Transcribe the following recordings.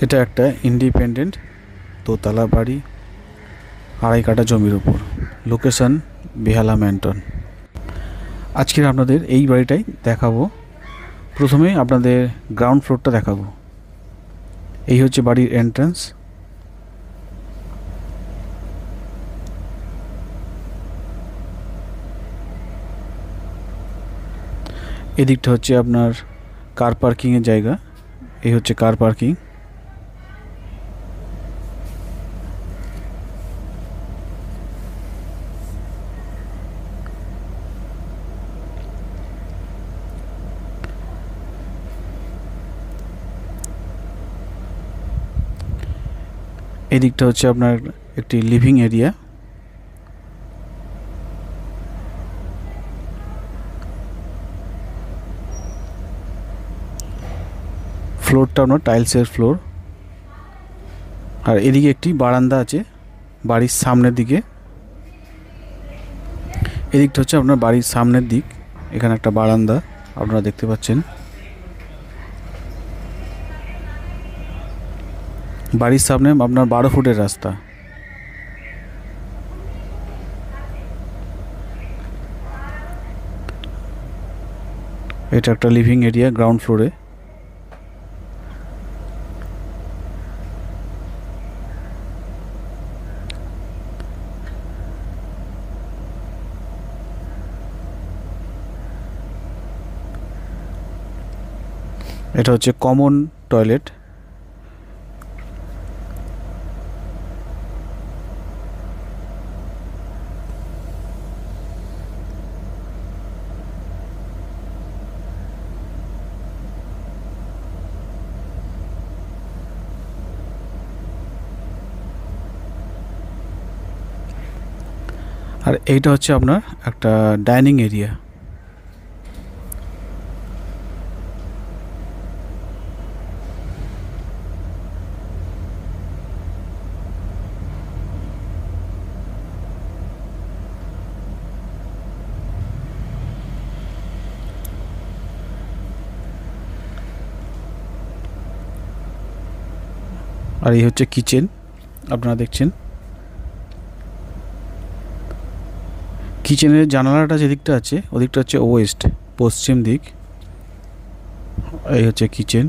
এটা একটা ইন্ডিপেন্ডেন্ট দোতলা বাড়ি, 2.5 কাঠা জমির উপর। লোকেশন বেহালা ম্যানটন। আজকের আপনাদের এই বাড়িটাই দেখাবো। প্রথমে আপনাদের গ্রাউন্ড ফ্লোরটা দেখাবো। এই হচ্ছে বাড়ির এন্ট্রান্স। এদিকটা হচ্ছে আপনার কার পার্কিংয়ের জায়গা। এই হচ্ছে কার পার্কিং। এদিকটা হচ্ছে আপনার একটি লিভিং এরিয়া। ফ্লোরটা আপনার টাইলসের ফ্লোর। আর এদিকে একটি বারান্দা আছে বাড়ির সামনের দিকে। এদিকটা হচ্ছে আপনার বাড়ির সামনের দিক। এখানে একটা বারান্দা আপনারা দেখতে পাচ্ছেন। বাড়ির সামনে আপনার 12 ফুটের রাস্তা। এটা একটা লিভিং এরিয়া গ্রাউন্ড ফ্লোরে। এটা হচ্ছে কমন টয়লেট। আর এইটা হচ্ছে আপনার একটা ডাইনিং এরিয়া। আর এই হচ্ছে কিচেন আপনারা দেখছেন। কিচেনের জানালাটা যেদিকটা আছে ওদিকটা হচ্ছে ওয়েস্ট, পশ্চিম দিক। এই হচ্ছে কিচেন।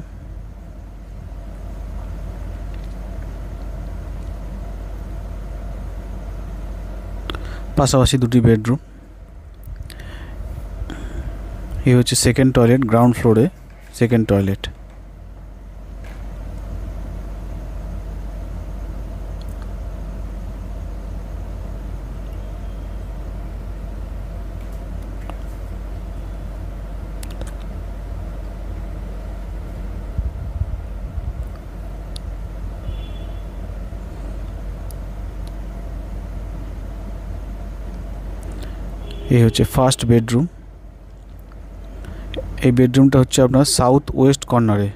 পাশাপাশি দুটি বেডরুম। এই হচ্ছে সেকেন্ড টয়লেট, গ্রাউন্ড ফ্লোরে সেকেন্ড টয়লেট। এই হচ্ছে ফার্স্ট বেডরুম। এই বেডরুমটা হচ্ছে আপনার সাউথ ওয়েস্ট কর্নারে।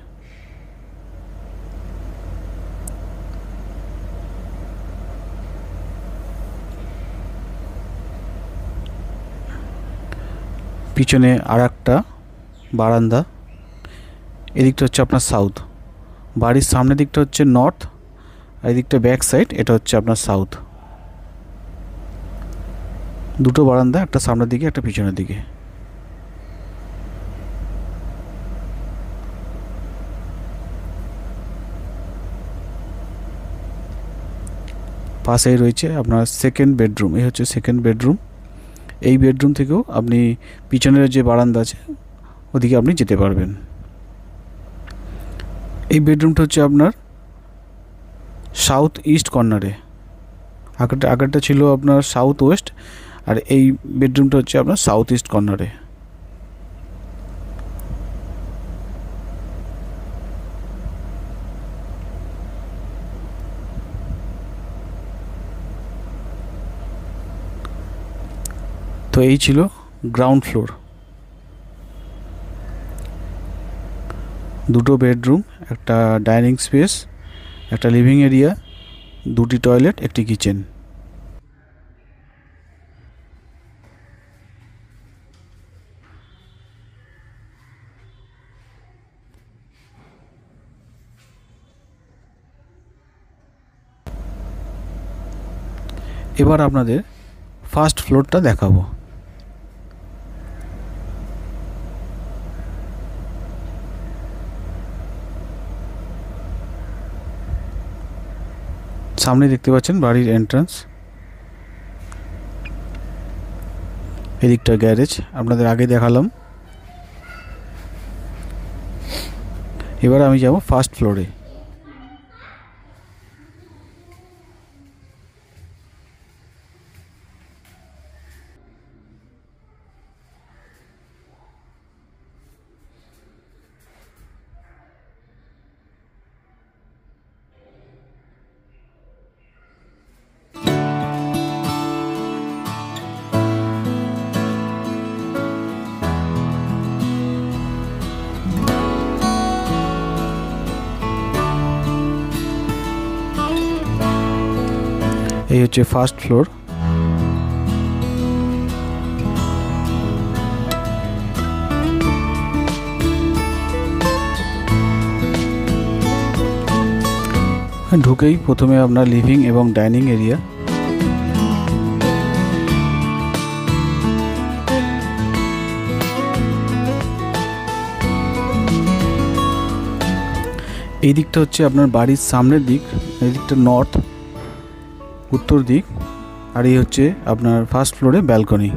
পিছনে আর একটা বারান্দা। এদিকটা হচ্ছে আপনার সাউথ। বাড়ির সামনের দিকটা হচ্ছে নর্থ, আর এদিকটা ব্যাক সাইড, এটা হচ্ছে আপনার সাউথ। দুটো বারান্দা, একটা সামনের দিকে একটা পিছনের দিকে। পাশেই রয়েছে আপনার সেকেন্ড বেডরুম। এই হচ্ছে সেকেন্ড বেডরুম। এই বেডরুম থেকেও আপনি পিছনের যে বারান্দা আছে ওদিকে আপনি যেতে পারবেন। এই বেডরুমটা হচ্ছে আপনার সাউথ ইস্ট কর্নারে। আগেরটা ছিল আপনার সাউথ ওয়েস্ট, আর এই বেডরুমটা হচ্ছে আপনার সাউথ ইস্ট কর্নারে। তো এই ছিল গ্রাউন্ড ফ্লোর। দুটো বেডরুম, একটা ডাইনিং স্পেস, একটা লিভিং এরিয়া, দুটি টয়লেট, একটি কিচেন। এবার আপনাদের ফার্স্ট ফ্লোরটা দেখাবো। সামনে দেখতে পাচ্ছেন বাড়ির এন্ট্রান্স, এদিকটা গ্যারেজ আপনাদের আগে দেখালাম। এবার আমি যাব ফার্স্ট ফ্লোরে। এই হচ্ছে ফার্স্ট ফ্লোর। ঢুকেই প্রথমে আপনার লিভিং এবং ডাইনিং এরিয়া। এই দিকটা হচ্ছে আপনার বাড়ির সামনের দিক, এই দিকটা নর্থ উত্তর দিক, আর এই হচ্ছে আপনার ফার্স্ট ফ্লোরে ব্যালকনি।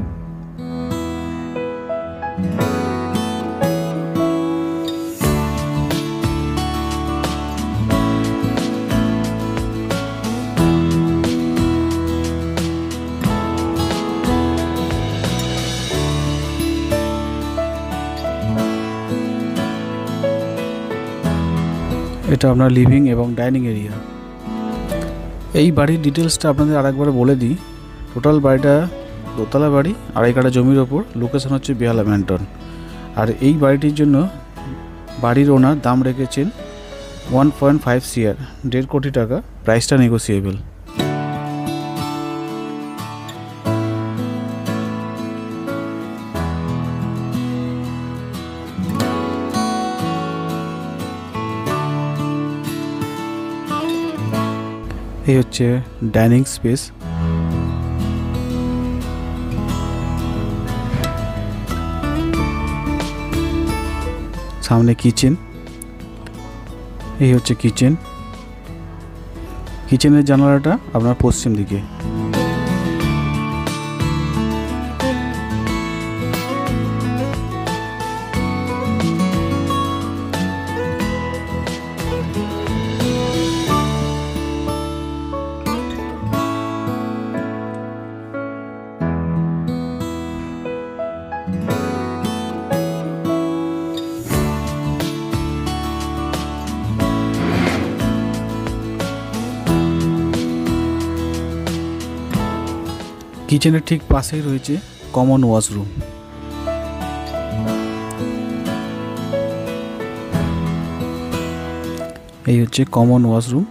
এটা আপনার লিভিং এবং ডাইনিং এরিয়া। এই বাড়ির ডিটেলসটা আপনাদের আরেকবার বলে দিই। টোটাল বাড়িটা দোতলা বাড়ি, 2.5 কাঠা জমির ওপর, লোকেশন হচ্ছে বেহালা ম্যান্টন। আর এই বাড়িটির জন্য বাড়ির ওনার দাম রেখেছেন 1.5 CR, 1.5 কোটি টাকা। প্রাইসটা নেগোসিয়েবল। এই হচ্ছে ডাইনিং স্পেস। সামনে কিচেন, এই হচ্ছে কিচেন। কিচেনের জানালাটা আপনার পশ্চিম দিকে। কিচেনের ঠিক পাশেই রয়েছে কমন ওয়াশরুম। এই হচ্ছে কমন ওয়াশরুম।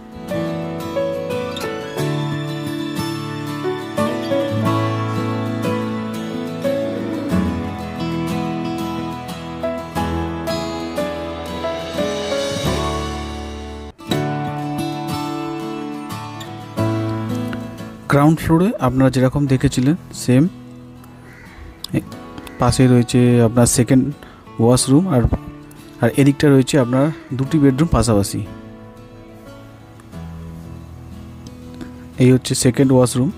গ্রাউন্ড ফ্লোরে আপনারা যেরকম দেখেছিলেন সেম, পাশে রয়েছে আপনার সেকেন্ড ওয়াশরুম, আর এদিকটা রয়েছে আপনার 2টি বেডরুম পাশাপাশি। এই হচ্ছে সেকেন্ড ওয়াশরুম।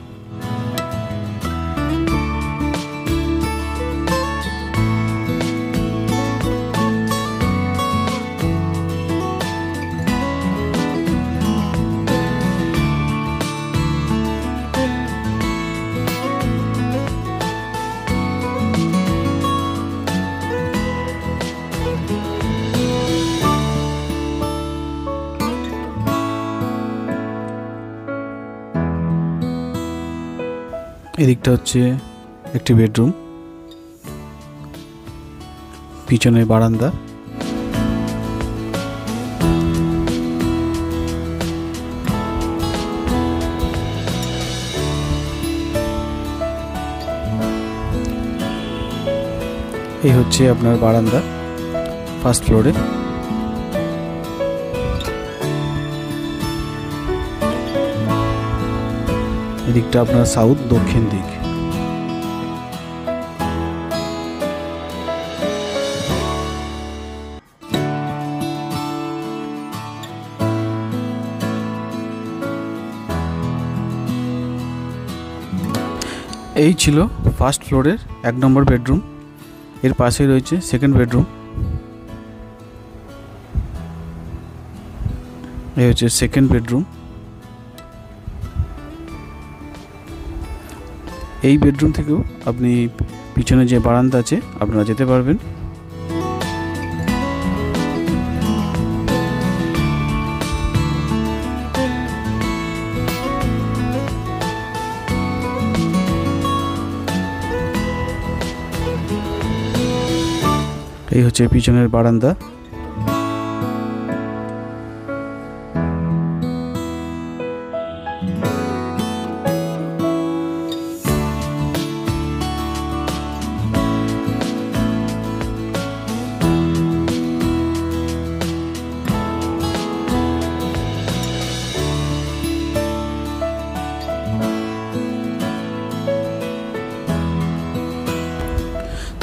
এদিকটা হচ্ছে একটি বেডরুম, পিছনে বারান্দা। এই হচ্ছে আপনার বারান্দা ফার্স্ট ফ্লোরে। এদিকটা আপনার সাউথ দক্ষিণ দিক। এই ছিল ফার্স্ট ফ্লোরের 1 নম্বর বেডরুম। এর পাশেই রয়েছে সেকেন্ড বেডরুম। এই হচ্ছে সেকেন্ড বেডরুম। এই বেডরুম থেকেও আপনি পিছনে যে বারান্দা আছে আপনারা যেতে পারবেন। এই হচ্ছে পিছনের বারান্দা।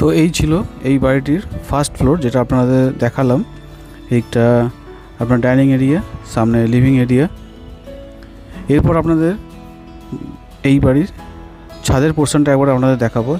তো এই ছিল এই বাড়িটির ফার্স্ট ফ্লোর, যেটা আপনাদের দেখালাম। এইটা আপনার ডাইনিং এরিয়া, সামনে লিভিং এরিয়া। এরপর আপনাদের এই বাড়ির ছাদের পোর্শনটা একবার আপনাদের দেখাবো।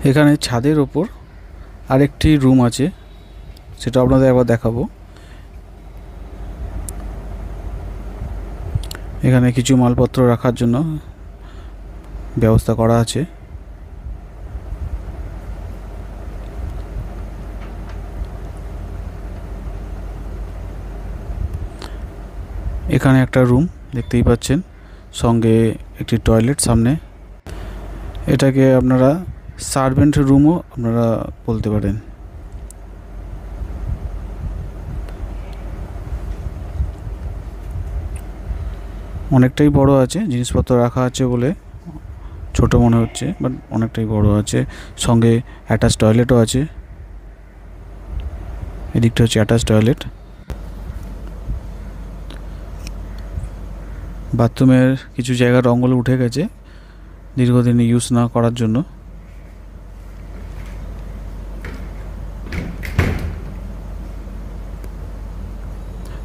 এখানে ছাদের ওপর আরেকটি রুম আছে, সেটা আপনাদের একবার দেখাবো। এখানে কিছু মালপত্র রাখার জন্য ব্যবস্থা করা আছে। এখানে একটা রুম দেখতেই পাচ্ছেন, সঙ্গে একটি টয়লেট সামনে। এটাকে আপনারা সার্ভেন্ট রুমও আপনারা বলতে পারেন। অনেকটাই বড় আছে, জিনিসপত্র রাখা আছে বলে ছোট মনে হচ্ছে, বাট অনেকটাই বড় আছে। সঙ্গে অ্যাটাচ টয়লেটও আছে। এদিকটা হচ্ছে অ্যাটাচ টয়লেট। বাথরুমের কিছু জায়গা রঙগুলো উঠে গেছে দীর্ঘদিন ইউজ না করার জন্য।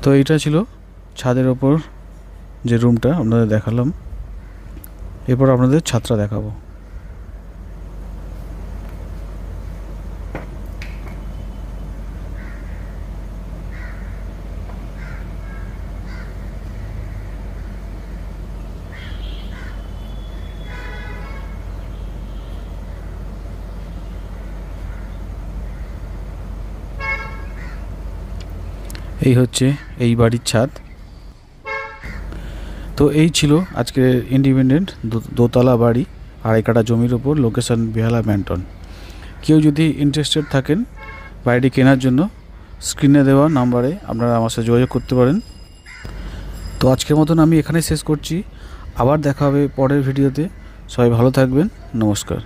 তো এইটা ছিল ছাদের ওপর যে রুমটা আপনাদের দেখালাম। এরপর আপনাদের ছাদটা দেখাবো। এই হচ্ছে এই বাড়ির ছাদ। তো এই ছিল আজকের ইন্ডিপেন্ডেন্ট দোতলা বাড়ি 2.5 কাঠা জমির ওপর, লোকেশন বেহালা ম্যান্টন। কেউ যদি ইন্টারেস্টেড থাকেন বাড়িটি কেনার জন্য, স্ক্রিনে দেওয়া নাম্বারে আপনারা আমার সাথে যোগাযোগ করতে পারেন। তো আজকের মতন আমি এখানে শেষ করছি। আবার দেখা হবে পরের ভিডিওতে। সবাই ভালো থাকবেন। নমস্কার।